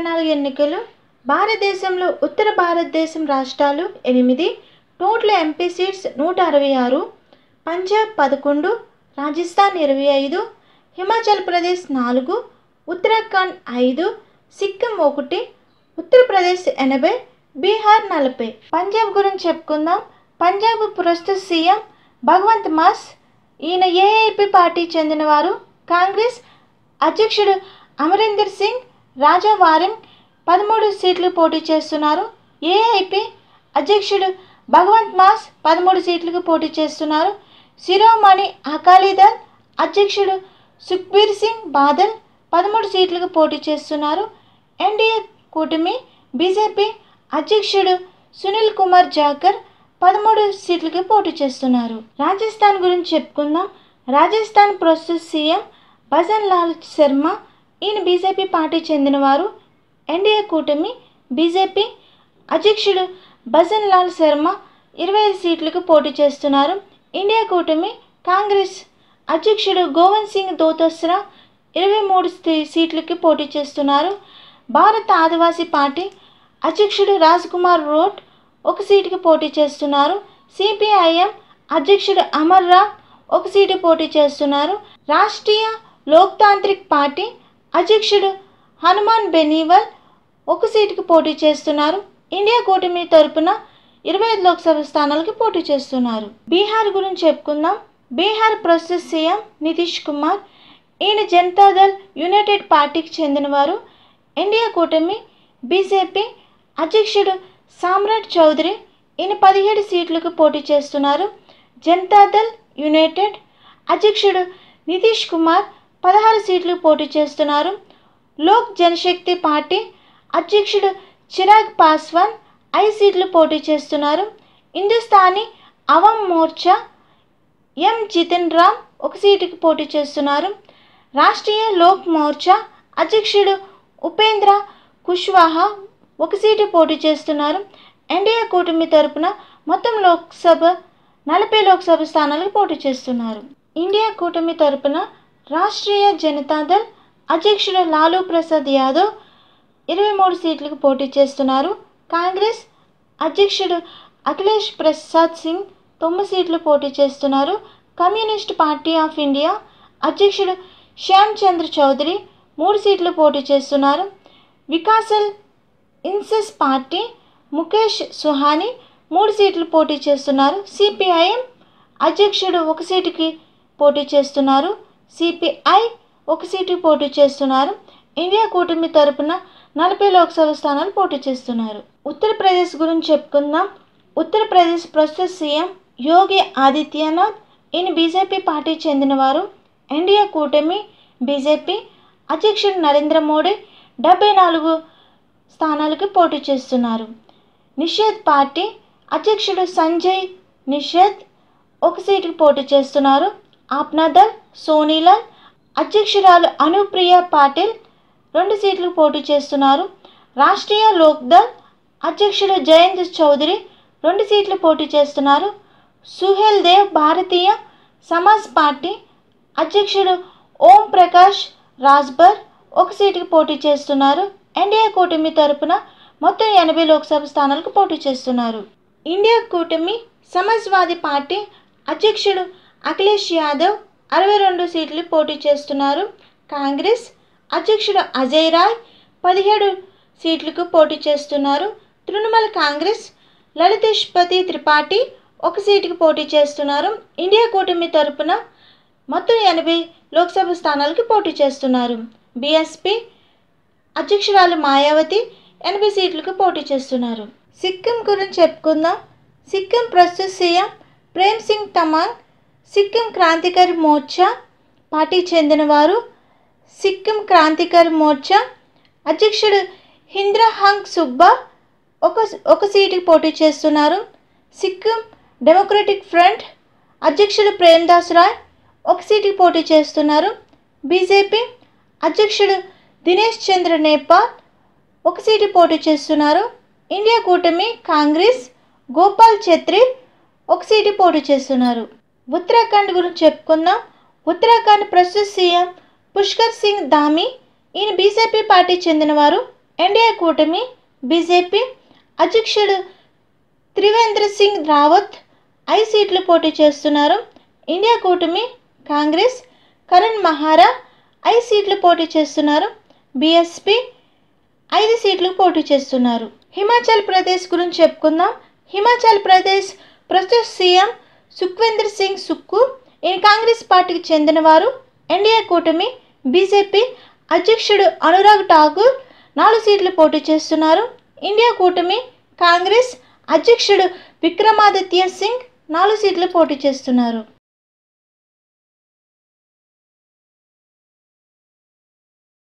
2024 ఎన్నికలు భారతదేశంలో ఉత్తర భారతదేశం రాష్ట్రాలు 8, total MP seats 166, Punjab 11, Rajasthan 25, Himachal Pradesh 4, Uttarakhand 5, Sikkim 1, Uttar Pradesh 80, Bihar 40. Punjab గురించి చెప్పుకుందాం. పంజాబ్ ప్రస్తుత సీఎం భగవంత్ మాస్. ఈయన ఏఐపీ పార్టీ చెందినవారు. కాంగ్రెస్ అధ్యక్షుడు అమరీందర్ సింగ్ రాజా వారింగ్ 13 సీట్లు పోటీ చేస్తున్నారు. ఏఐపీ అధ్యక్షుడు భగవంత్ మాస్ 13 సీట్లకు పోటీ చేస్తున్నారు. శిరోమణి అకాలీదళ్ అధ్యక్షుడు సుఖ్బీర్ సింగ్ బాదల్ 13 సీట్లకు పోటీ చేస్తున్నారు. ఎన్డీఏ కూటమి బీజేపీ అధ్యక్షుడు సునీల్ కుమార్ జాకర్ 13 సీట్లకి పోటీ చేస్తున్నారు. రాజస్థాన్ గురించి చెప్పుకుందాం. రాజస్థాన్ ప్రస్తుత సీఎం భజన్ లాల్ శర్మ. ఈయన బీజేపీ పార్టీ చెందినవారు. ఎన్డీఏ కూటమి బీజేపీ అధ్యక్షుడు భజన్ లాల్ శర్మ 25 సీట్లకు పోటీ చేస్తున్నారు. ఇండియా కూటమి కాంగ్రెస్ అధ్యక్షుడు గోవింద్ సింగ్ దోతస్రా 23 సీట్లకి పోటీ చేస్తున్నారు. భారత ఆదివాసీ పార్టీ అధ్యక్షుడు రాజ్ కుమార్ రోట్ 1 సీటుకి పోటీ చేస్తున్నారు. సిపిఐఎం అధ్యక్షుడు అమర్ రావ్ 1 సీటు పోటీ చేస్తున్నారు. రాష్ట్రీయ లోక్తాంత్రిక్ పార్టీ అధ్యక్షుడు హనుమాన్ బెనీవల్ 1 సీటుకి పోటీ చేస్తున్నారు. ఇండియా కూటమి తరపున 25 లోక్సభ స్థానాలకి పోటీ చేస్తున్నారు. బీహార్ గురించి చెప్పుకుందాం. బీహార్ ప్రస్తుత సీఎం నితీష్ కుమార్. ఈయన జనతాదళ్ యునైటెడ్ పార్టీకి చెందినవారు. ఇండియా కూటమి బీజేపీ అధ్యక్షుడు సామ్రాట్ చౌదరి. ఈయన 17 సీట్లకు పోటీ చేస్తున్నారు. జనతాదళ్ యునైటెడ్ అధ్యక్షుడు నితీష్ కుమార్ 16 సీట్లకు పోటీ చేస్తున్నారు. లోక్ జనశక్తి పార్టీ అధ్యక్షుడు చిరాగ్ పాస్వాన్ 5 సీట్లు పోటీ చేస్తున్నారు. హిందుస్థానీ అవామ్ మోర్చా ఎం జితన్ రామ్ 1 సీటుకి పోటీ చేస్తున్నారు. రాష్ట్రీయ లోక్ మోర్చా అధ్యక్షుడు ఉపేంద్ర కుష్వాహా 1 సీటు పోటీ చేస్తున్నారు. ఎన్డీఏ కూటమి తరపున మొత్తం 40 లోక్సభ స్థానాలకు పోటీ చేస్తున్నారు. ఇండియా కూటమి తరపున రాష్ట్రీయ జనతాదళ్ అధ్యక్షుడు లాలూ ప్రసాద్ యాదవ్ 23 సీట్లకు పోటీ చేస్తున్నారు. కాంగ్రెస్ అధ్యక్షుడు అఖిలేష్ ప్రసాద్ సింగ్ 9 సీట్లు పోటీ చేస్తున్నారు. కమ్యూనిస్ట్ పార్టీ ఆఫ్ ఇండియా అధ్యక్షుడు శ్యామ్ చంద్ర చౌదరి 3 సీట్లు పోటీ చేస్తున్నారు. వికాసల్ ఇన్సెస్ పార్టీ ముఖేష్ సుహానీ 3 సీట్లు పోటీ చేస్తున్నారు. సిపిఐఎం అధ్యక్షుడు 1 సీటుకి పోటీ చేస్తున్నారు. సిపిఐ 1 సీటు పోటీ చేస్తున్నారు. ఇండియా కూటమి తరపున 40 లోక్సభ స్థానాలు పోటీ చేస్తున్నారు. ఉత్తరప్రదేశ్ గురించి చెప్పుకుందాం. ఉత్తరప్రదేశ్ ప్రస్తుత సీఎం యోగి ఆదిత్యనాథ్. ఈయన బీజేపీ పార్టీ చెందినవారు. ఎన్డీఏ కూటమి బీజేపీ అధ్యక్షుడు నరేంద్ర మోడీ 74 స్థానాలకు పోటీ చేస్తున్నారు. నిషేధ్ పార్టీ అధ్యక్షుడు సంజయ్ నిషేధ్ 1 సీటుకి పోటీ చేస్తున్నారు. ఆప్నాదల్ సోనీలాల్ అధ్యక్షురాలు అనుప్రియ పాటిల్ 2 సీట్లకు పోటీ చేస్తున్నారు. రాష్ట్రీయ లోక్దళ్ అధ్యక్షుడు జయంత్ చౌదరి 2 సీట్లు పోటీ చేస్తున్నారు. సుహేల్ దేవ్ భారతీయ సమాజ్ పార్టీ అధ్యక్షుడు ఓం ప్రకాష్ రాజ్బర్ 1 సీటుకి పోటీ చేస్తున్నారు. ఎన్డీఏ కూటమి తరపున మొత్తం 80 లోక్సభ స్థానాలకు పోటీ చేస్తున్నారు. ఇండియా కూటమి సమాజ్వాదీ పార్టీ అధ్యక్షుడు అఖిలేష్ యాదవ్ 62 సీట్లు పోటీ చేస్తున్నారు. కాంగ్రెస్ అధ్యక్షుడు అజయ్ రాయ్ 17 సీట్లకు పోటీ చేస్తున్నారు. తృణమూల్ కాంగ్రెస్ లలితేష్పతి త్రిపాఠి 1 సీటుకి పోటీ చేస్తున్నారు. ఇండియా కూటమి తరపున మొత్తం 80 లోక్సభ స్థానాలకి పోటీ చేస్తున్నారు. బీఎస్పీ అధ్యక్షురాలు మాయావతి 80 సీట్లకు పోటీ చేస్తున్నారు. సిక్కిం గురించి చెప్పుకుందాం. సిక్కిం ప్రస్తుత సీఎం ప్రేమ్ సింగ్ తమాంగ్. సిక్కిం క్రాంతికారి మోర్చా పార్టీ చెందినవారు. సిక్కిం క్రాంతికారి మోర్చా అధ్యక్షుడు హింద్రహంగ్ సుబ్బా 1 సీటుకి పోటీ చేస్తున్నారు. సిక్కిం డెమోక్రటిక్ ఫ్రంట్ అధ్యక్షుడు ప్రేమ్దాస్ రాయ్ 1 సీటుకి పోటీ చేస్తున్నారు. బీజేపీ అధ్యక్షుడు దినేష్ చంద్ర నేపాల్ 1 సీటు పోటీ చేస్తున్నారు. ఇండియా కూటమి కాంగ్రెస్ గోపాల్ ఛత్రి 1 సీటు పోటీ చేస్తున్నారు. ఉత్తరాఖండ్ గురించి చెప్పుకుందాం. ఉత్తరాఖండ్ ప్రస్తుత సీఎం పుష్కర్ సింగ్ ధామీ. ఈయన బీజేపీ పార్టీ చెందినవారు. ఎన్డీఏ కూటమి బీజేపీ అధ్యక్షుడు త్రివేంద్ర సింగ్ రావత్ 5 సీట్లు పోటీ చేస్తున్నారు. ఇండియా కూటమి కాంగ్రెస్ కరణ్ మహారా 5 సీట్లు పోటీ చేస్తున్నారు. బీఎస్పీ 5 సీట్లు పోటీ చేస్తున్నారు. హిమాచల్ ప్రదేశ్ గురించి చెప్పుకుందాం. హిమాచల్ ప్రదేశ్ ప్రస్తుత సీఎం సుఖ్వీందర్ సింగ్ సుక్కు, ఈయన కాంగ్రెస్ పార్టీకి చెందినవారు. ఎన్డీఏ కూటమి బీజేపీ అధ్యక్షుడు అనురాగ్ ఠాకూర్ 4 సీట్లు పోటీ చేస్తున్నారు. ఇండియా కూటమి కాంగ్రెస్ అధ్యక్షుడు విక్రమాదిత్య సింగ్ 4 సీట్లు పోటీ చేస్తున్నారు.